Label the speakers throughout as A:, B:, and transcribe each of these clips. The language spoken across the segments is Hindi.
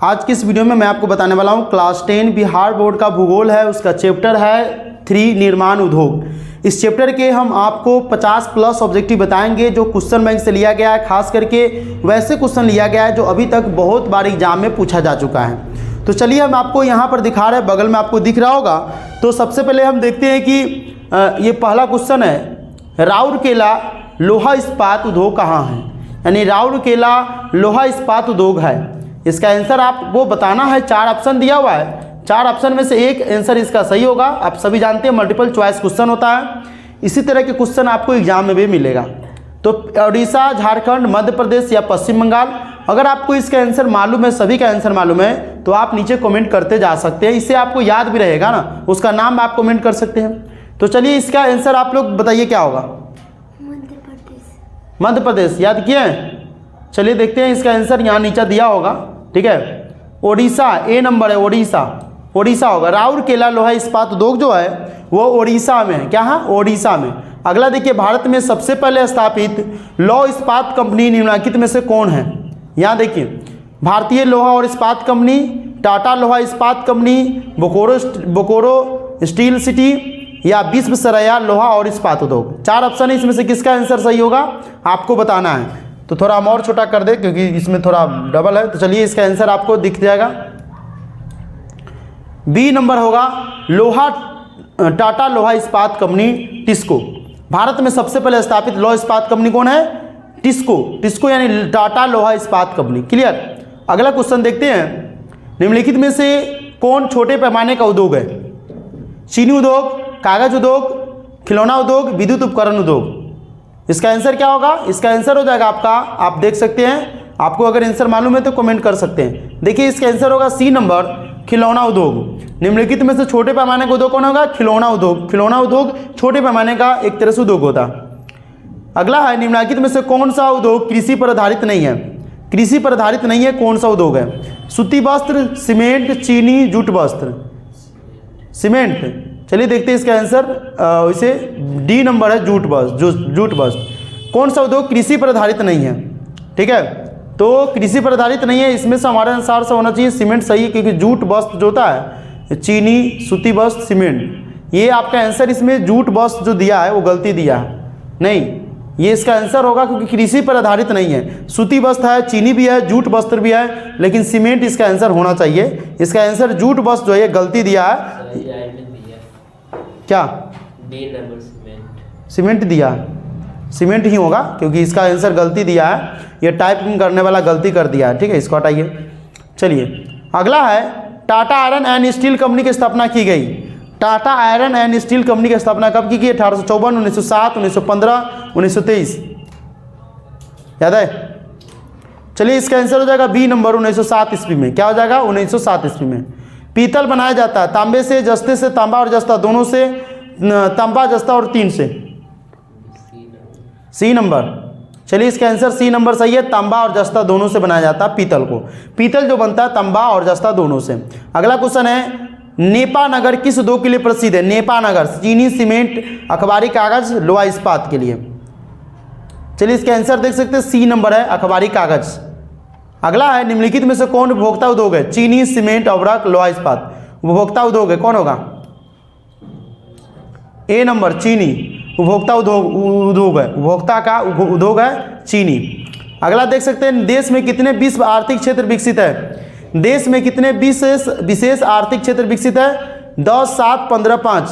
A: आज की इस वीडियो में मैं आपको बताने वाला हूँ क्लास 10 बिहार बोर्ड का भूगोल है, उसका चैप्टर है 3 निर्माण उद्योग। इस चैप्टर के हम आपको 50+ ऑब्जेक्टिव बताएंगे जो क्वेश्चन बैंक से लिया गया है। खास करके वैसे क्वेश्चन लिया गया है जो अभी तक बहुत बार एग्जाम में पूछा जा चुका है। तो चलिए हम आपको यहाँ पर दिखा रहे हैं, बगल में आपको दिख रहा होगा। तो सबसे पहले हम देखते हैं कि ये पहला क्वेश्चन है, राउरकेला लोहा इस्पात उद्योग कहाँ है। यानी राउरकेला लोहा इस्पात उद्योग है, इसका आंसर आपको बताना है। 4 ऑप्शन दिया हुआ है, 4 ऑप्शन में से एक आंसर इसका सही होगा। आप सभी जानते हैं मल्टीपल चॉइस क्वेश्चन होता है, इसी तरह के क्वेश्चन आपको एग्जाम में भी मिलेगा। तो उड़ीसा, झारखंड, मध्य प्रदेश या पश्चिम बंगाल, अगर आपको इसका आंसर मालूम है, सभी का आंसर मालूम है, तो आप नीचे कमेंट करते जा सकते हैं। इससे आपको याद भी रहेगा ना, उसका नाम आप कमेंट कर सकते हैं। तो चलिए इसका आंसर आप लोग बताइए क्या होगा। मध्य प्रदेश याद किए हैं। चलिए देखते हैं इसका आंसर, यहाँ नीचे दिया होगा, ठीक है। ओडिशा ए नंबर है, ओडिशा होगा। राउरकेला लोहा इस्पात उद्योग जो है वो ओडिशा में है। क्या है? ओडिशा में। अगला देखिए, भारत में सबसे पहले स्थापित लौह इस्पात कंपनी निम्नलिखित में से कौन है। यहाँ देखिए, भारतीय लोहा और इस्पात कंपनी, टाटा लोहा इस्पात कंपनी, बोकारो स्टील सिटी या विश्वेश्वरैया लोहा और इस्पात उद्योग। 4 ऑप्शन है, इसमें से किसका आंसर सही होगा आपको बताना है। तो थोड़ा हम और छोटा कर दे क्योंकि इसमें थोड़ा डबल है। तो चलिए इसका आंसर आपको दिख जाएगा, बी नंबर होगा लोहा, टाटा लोहा इस्पात कंपनी टिस्को। भारत में सबसे पहले स्थापित लोहा इस्पात कंपनी कौन है? टिस्को यानी टाटा लोहा इस्पात कंपनी। क्लियर। अगला क्वेश्चन देखते हैं, निम्नलिखित में से कौन छोटे पैमाने का उद्योग है। चीनी उद्योग, कागज उद्योग, खिलौना उद्योग, विद्युत उपकरण उद्योग। इसका आंसर क्या होगा? इसका आंसर हो जाएगा आपका, आप देख सकते हैं, आपको अगर आंसर मालूम है तो कमेंट कर सकते हैं। देखिए इसका आंसर होगा सी नंबर, खिलौना उद्योग। निम्नलिखित में से छोटे पैमाने का उद्योग कौन होगा? खिलौना उद्योग। खिलौना उद्योग छोटे पैमाने का एक तरह से उद्योग होता। अगला है, निम्नलिखित में से कौन सा उद्योग कृषि पर आधारित नहीं है। कृषि पर आधारित नहीं है, कौन सा उद्योग है? सूती वस्त्र, सीमेंट, चीनी, जूट वस्त्र। सीमेंट। चलिए देखते हैं इसका आंसर, वैसे डी नंबर है, जूट वस्त्र। कौन सा उद्योग कृषि पर आधारित नहीं है? ठीक है, तो कृषि पर आधारित नहीं है, इसमें से हमारे अनुसार से होना चाहिए सीमेंट सही है, क्योंकि जूट वस्त्र जो होता है, चीनी, सूती वस्त्र, सीमेंट, ये आपका आंसर। इसमें जूट वस्त्र जो दिया है वो गलती दिया है, नहीं, ये इसका आंसर होगा क्योंकि कृषि पर आधारित नहीं है। सूती वस्त्र है, चीनी भी है, जूट वस्त्र भी है, लेकिन सीमेंट इसका आंसर होना चाहिए। इसका आंसर जूट वस्त्र जो है गलती दिया है। क्या? सीमेंट दिया, सीमेंट ही होगा क्योंकि इसका आंसर गलती दिया है, ये टाइपिंग करने वाला गलती कर दिया है। ठीक है, इसको हटाइए। चलिए अगला है, Tata iron and steel company की स्थापना की गई। Tata iron and steel company की स्थापना कब की गई? 1854, 1907, 1915, 1923। याद है? चलिए इसका आंसर हो जाएगा बी नंबर, 1907 ईस्वी में। क्या हो जाएगा? 1907 ईस्वी में। पीतल बनाया जाता है तांबे से, जस्ते से, तांबा और जस्ता दोनों से, तांबा, जस्ता और तीन से। C number. चलिए इसका आंसर सी नंबर सही है, तांबा और जस्ता दोनों से बनाया जाता है पीतल को। पीतल जो बनता है तांबा और जस्ता दोनों से। अगला क्वेश्चन है, नेपा नगर किस उद्योग के लिए प्रसिद्ध है? नेपा नगर चीनी, सीमेंट, अखबारी कागज, लोहा इस्पात के लिए। चलिए इसका आंसर देख सकते हैं, सी नंबर है, अखबारी कागज। अगला है, निम्नलिखित में से कौन उपभोक्ता उद्योग है? चीनी, सीमेंट, अवरक, लोहा इस्पात। उपभोक्ता उद्योग है, कौन होगा? ए नंबर, चीनी। उपभोक्ता उद्योग है, उपभोक्ता का उद्योग है चीनी। अगला देख सकते हैं, देश में कितने विश्व आर्थिक क्षेत्र विकसित है? देश में कितने विशेष आर्थिक क्षेत्र विकसित है? 10, 7, 15, 5।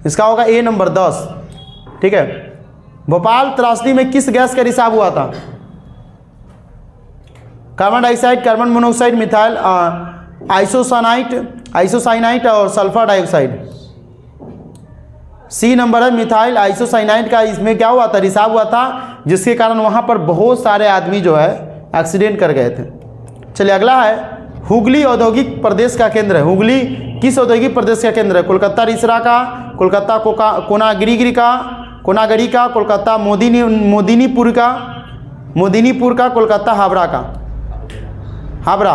A: इसका होगा ए नंबर, 10। ठीक है। भोपाल त्रासदी में किस गैस का रिसाव हुआ था? Carbon dioxide, carbon monoxide, methyl isocyanate और सल्फर डाइऑक्साइड। सी नंबर है, मिथाइल आइसोसाइनाइट का इसमें क्या हुआ था? रिसाव हुआ था, जिसके कारण वहाँ पर बहुत सारे आदमी जो है एक्सीडेंट कर गए थे। चलिए अगला है, हुगली औद्योगिक प्रदेश का केंद्र है। हुगली किस औद्योगिक प्रदेश का केंद्र है? कोलकाता रिसरा का, कोलकाता कोनागरी का, कोलकाता मोदिनीपुर का, कोलकाता हावड़ा का। हावड़ा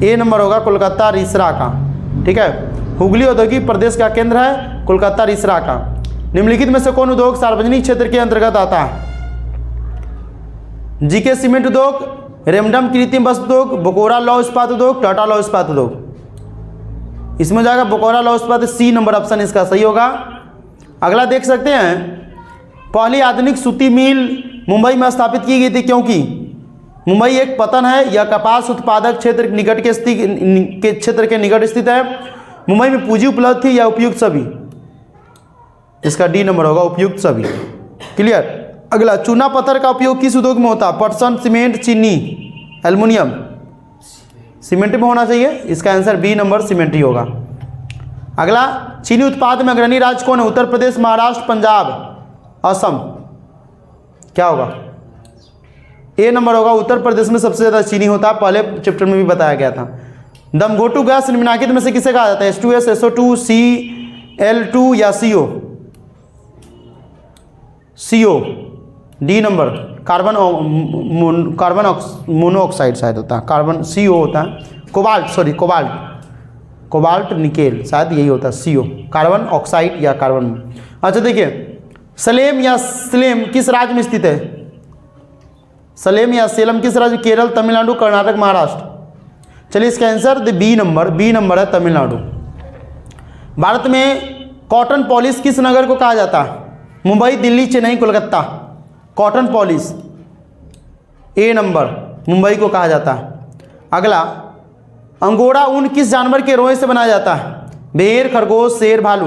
A: ए नंबर होगा, कोलकाता रिसरा का। ठीक है, हुगली औद्योगिक प्रदेश का केंद्र है कोलकाता रिसरा का। निम्नलिखित में से कौन उद्योग सार्वजनिक क्षेत्र के अंतर्गत आता है? जीके सीमेंट उद्योग, रेमंडम कृत्रिम वस्त्र उद्योग, बोकारो लौह इस्पात उद्योग, टाटा लौह इस्पात उद्योग। इसमें हो जाएगा बोकारो लौह इस्पात, सी नंबर ऑप्शन इसका सही होगा। अगला देख सकते हैं, पहली आधुनिक सूती मिल मुंबई में स्थापित की गई थी क्योंकि मुंबई एक पतन है या कपास उत्पादक क्षेत्र के निकट स्थित है। मुंबई में पूंजी उपलब्ध थी या उपयुक्त सभी, इसका डी नंबर होगा, उपयुक्त सभी। क्लियर। अगला, चूना पत्थर का उपयोग किस उद्योग में होता है? पटसन, सीमेंट, चीनी, एल्युमिनियम। सीमेंट में होना चाहिए, इसका आंसर बी नंबर सीमेंट ही होगा। अगला, चीनी उत्पाद में अग्रणी राज्य कौन है? उत्तर प्रदेश, महाराष्ट्र, पंजाब, असम। क्या होगा? ए नंबर होगा, उत्तर प्रदेश में सबसे ज़्यादा चीनी होता है, पहले चैप्टर में भी बताया गया था। दमघोटू गैस निम्नलिखित में से किसे कहा जाता है? H2S, SO2, Cl2 या CO? CO, D number, carbon monoxide शायद होता है, कार्बन CO होता है, कोबाल्ट निकेल शायद यही होता है, CO, कार्बन ऑक्साइड या कार्बन। अच्छा देखिए, सलेम या सेलम किस राज्य में स्थित है? सलेम या सेलम किस राज्य? केरल, तमिलनाडु, कर्नाटक, महाराष्ट्र। चलिए इसका आंसर बी नंबर है, तमिलनाडु। भारत में कॉटन पॉलिश किस नगर को कहा जाता है? मुंबई, दिल्ली, चेन्नई, कोलकाता। कॉटन पॉलिश, ए नंबर, मुंबई को कहा जाता है। अगला, अंगोरा ऊन किस जानवर के रोए से बनाया जाता है? भेड़, खरगोश, शेर, भालू।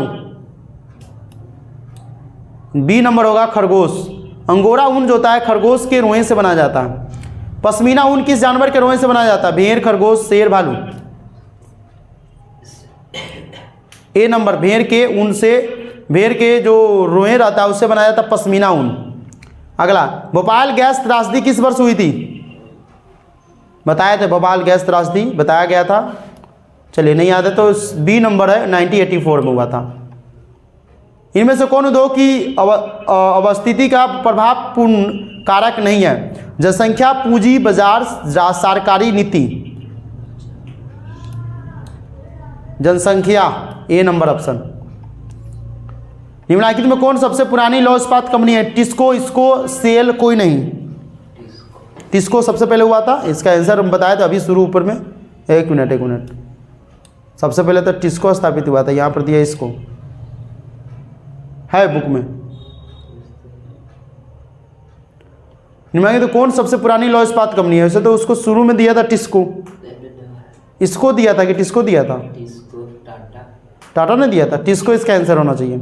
A: बी नंबर होगा, खरगोश। अंगोरा ऊन जो होता है खरगोश के रोए से बनाया जाता है। पश्मीना ऊन किस जानवर के रोए से बनाया जाता है? भेड़, खरगोश, शेर, भालू। ए नंबर, भेड़ के ऊन से, भेड़ के जो रोए रहता है उससे बनाया जाता है पश्मीना ऊन। अगला, भोपाल गैस त्रासदी किस वर्ष हुई थी? बताया था, भोपाल गैस त्रासदी बताया गया था। चलिए नहीं याद है तो बी नंबर है, 1984 में हुआ था। इनमें से कौन उद्योग की अवस्थिति का प्रभावपूर्ण कारक नहीं है? जनसंख्या, पूंजी बाजार, सरकारी नीति। जनसंख्या, ए नंबर ऑप्शन। निम्नलिखित में कौन सबसे पुरानी लौह इस्पात कंपनी है? टिस्को, इसको, सेल, कोई नहीं। टिस्को सबसे पहले हुआ था, इसका आंसर हम बताया था अभी शुरू ऊपर में। एक मिनट, सबसे पहले तो टिस्को स्थापित हुआ था, यहाँ पर दिया इसको है बुक में। निम्नलिखित तो कौन सबसे पुरानी लौह इस्पात कंपनी है? वैसे तो उसको शुरू में दिया था टिस्को, इसको दिया था कि टिस्को दिया था? टाटा ने दिया था, टिस्को इसका आंसर होना चाहिए।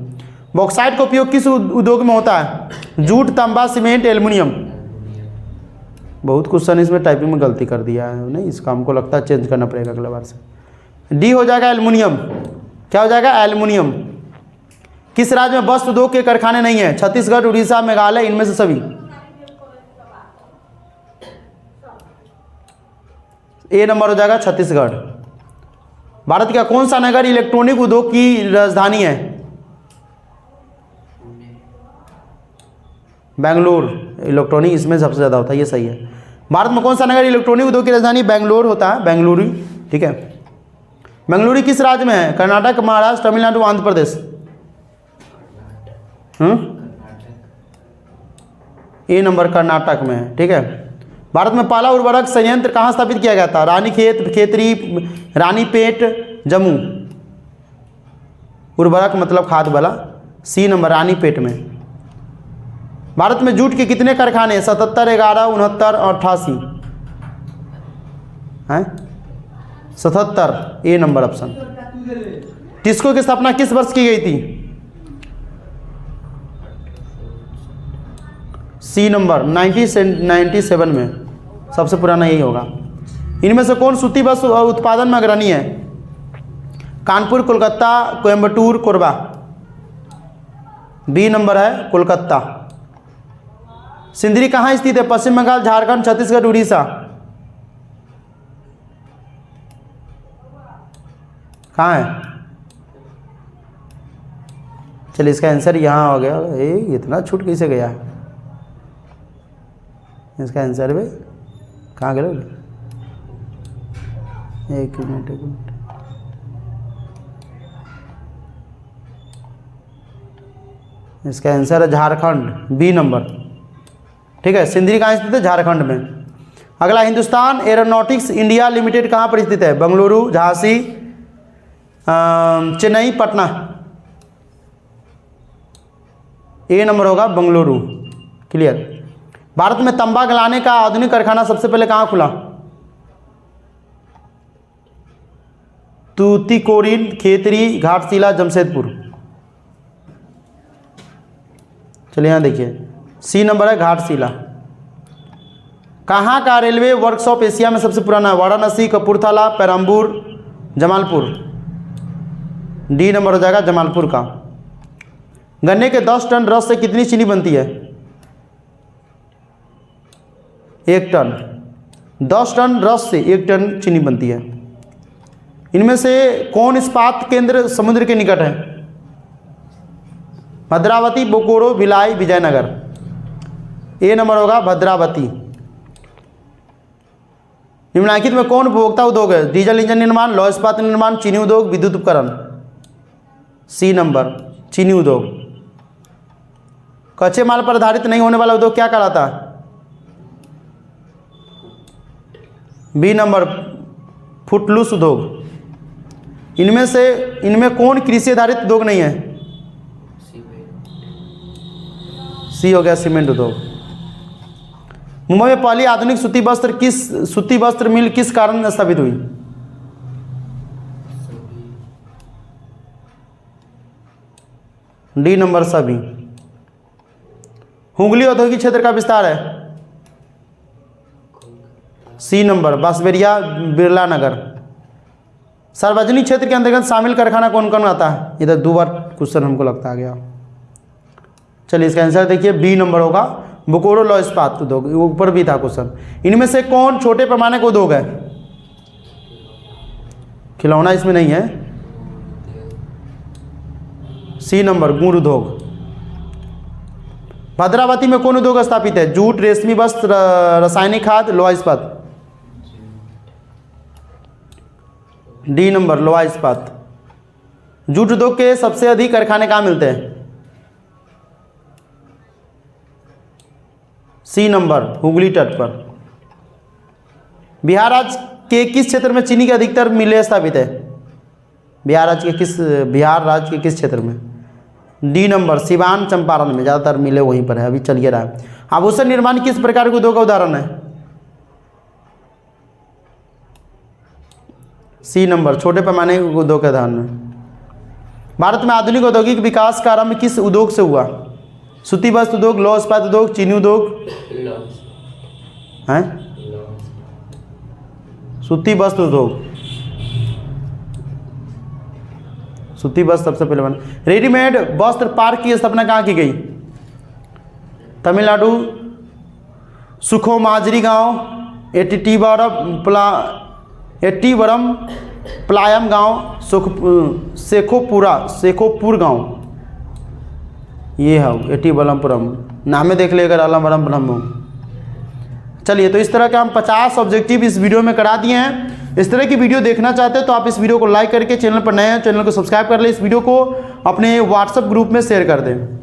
A: बॉक्साइट का उपयोग किस उद्योग में होता है? जूट, तांबा, सीमेंट, एल्युमिनियम। बहुत क्वेश्चन इसमें टाइपिंग में गलती कर दिया है, नहीं इसका हमको लगता है चेंज करना पड़ेगा अगला बार से। डी हो जाएगा, एल्युमिनियम। क्या हो जाएगा? एल्युमिनियम। किस राज्य में वस्त्र उद्योग के कारखाने नहीं है? छत्तीसगढ़, उड़ीसा, मेघालय, इनमें से सभी। ए नंबर हो जाएगा, छत्तीसगढ़। भारत का कौन सा नगर इलेक्ट्रॉनिक उद्योग की राजधानी है? बेंगलोर। इलेक्ट्रॉनिक इसमें सबसे ज़्यादा होता है, ये सही है। भारत में कौन सा नगर इलेक्ट्रॉनिक उद्योग की राजधानी? बेंगलोर होता है, बेंगलुरु। ठीक है। बेंगलुरु किस राज्य में है? कर्नाटक, महाराष्ट्र, तमिलनाडु, आंध्र प्रदेश। ए नंबर, कर्नाटक में है। ठीक है। भारत में पहला उर्वरक संयंत्र कहाँ स्थापित किया गया था? रानीखेत, खेतरी, रानीपेट, जम्मू। उर्वरक मतलब खाद वाला, सी नंबर, रानीपेट में। भारत में जूट के कितने कारखाने हैं? 77, 11, 69 और 88 हैं? 77, ए नंबर ऑप्शन। टिस्को की स्थापना किस वर्ष की गई थी? सी नंबर, 1997 में। सबसे पुराना यही होगा। इनमें से कौन सूती वस्त्र उत्पादन में अग्रणी है? कानपुर, कोलकाता, कोयम्बटूर, कोरबा। बी नंबर है, कोलकाता। सिंदरी कहाँ स्थित है? पश्चिम बंगाल, झारखंड, छत्तीसगढ़, उड़ीसा। कहाँ है? चलिए इसका आंसर यहाँ हो गया। इतना छूट कैसे गया है? इसका आंसर भी कहाँ गए? एक मिनट। इसका आंसर है झारखंड, बी नंबर। ठीक है, सिंदरी कहाँ स्थित है? झारखंड में। अगला, हिंदुस्तान एरोनॉटिक्स इंडिया लिमिटेड कहाँ पर स्थित है? बेंगलुरु, झांसी, चेन्नई, पटना। ए नंबर होगा बेंगलुरु। क्लियर। भारत में तंबा गलाने का आधुनिक कारखाना सबसे पहले कहाँ खुला? तूतीकोरिन, खेतरी, घाटशिला, जमशेदपुर। चलिए यहाँ देखिए, सी नंबर है घाटशिला। कहाँ का रेलवे वर्कशॉप एशिया में सबसे पुराना है? वाराणसी, कपूरथला, पेरम्बूर, जमालपुर। डी नंबर हो जाएगा जमालपुर का। गन्ने के 10 टन रस से कितनी चीनी बनती है? 1 टन। 10 टन रस से 1 टन चीनी बनती है। इनमें से कौन इस्पात केंद्र समुद्र के निकट है? भद्रावती, बोकारो, भिलाई, विजयनगर। ए नंबर होगा भद्रावती। निम्नलिखित में कौन उपभोक्ता उद्योग है? डीजल इंजन निर्माण, लौह इस्पात निर्माण, चीनी उद्योग, विद्युत उपकरण। सी नंबर चीनी उद्योग। कच्चे माल पर आधारित नहीं होने वाला उद्योग क्या कहलाता है? बी नंबर फुटलूस उद्योग। इनमें कौन कृषि आधारित उद्योग नहीं है? सी हो गया सीमेंट उद्योग। मुंबई में पहली आधुनिक सूती वस्त्र मिल किस कारण स्थापित हुई? डी नंबर सभी। हुगली औद्योगिक क्षेत्र का विस्तार है? सी नंबर बांसबेरिया, बिरला नगर। सार्वजनिक क्षेत्र के अंतर्गत शामिल कारखाना कौन कौन आता है? इधर 2 बार क्वेश्चन हमको लगता आ गया। चलिए इसका आंसर देखिए, बी नंबर होगा बोकारो लौह इस्पात उद्योग। ऊपर भी था क्वेश्चन। इनमें से कौन छोटे पैमाने का उद्योग है? खिलौना इसमें नहीं है। सी नंबर गुड़ उद्योग। भद्रावती में कौन उद्योग स्थापित है? जूट, रेशमी वस्त्र, रासायनिक खाद, लोहा इस्पात। डी नंबर लोहा इस्पात। जूट उद्योग के सबसे अधिक कारखाने कहाँ मिलते हैं? सी नंबर हुगली तट पर। बिहार राज्य के किस क्षेत्र में चीनी के अधिकतर मिलें स्थापित है? बिहार राज्य के किस क्षेत्र में? डी नंबर सिवान, चंपारण में ज़्यादातर मिले वहीं पर है। अभी चलिए रहा है। आभूषण निर्माण किस प्रकार के उद्योग का उदाहरण है? सी नंबर छोटे पैमाने के उद्योग का उदाहरण है। भारत में आधुनिक औद्योगिक विकास का आरंभ किस उद्योग से हुआ? सूती वस्त्र उद्योग, लौह इस्पात उद्योग, चीनी उद्योग। हैं? सूती वस्त्र उद्योग। सूती वस्त्र सबसे पहले बना। रेडीमेड वस्त्र पार्क की स्थापना कहाँ की गई? तमिलनाडु, सुखोमाजरी गांव, एट्टीवरम प्लायम गांव, शेखोपुर गांव। ये है एट्टीवरमपुरम। नामे देख ले अगर अलमरम। चलिए, तो इस तरह के हम 50 ऑब्जेक्टिव इस वीडियो में करा दिए हैं। इस तरह की वीडियो देखना चाहते हैं तो आप इस वीडियो को लाइक करके, चैनल पर नए हैं चैनल को सब्सक्राइब कर ले, इस वीडियो को अपने व्हाट्सएप ग्रुप में शेयर कर दें।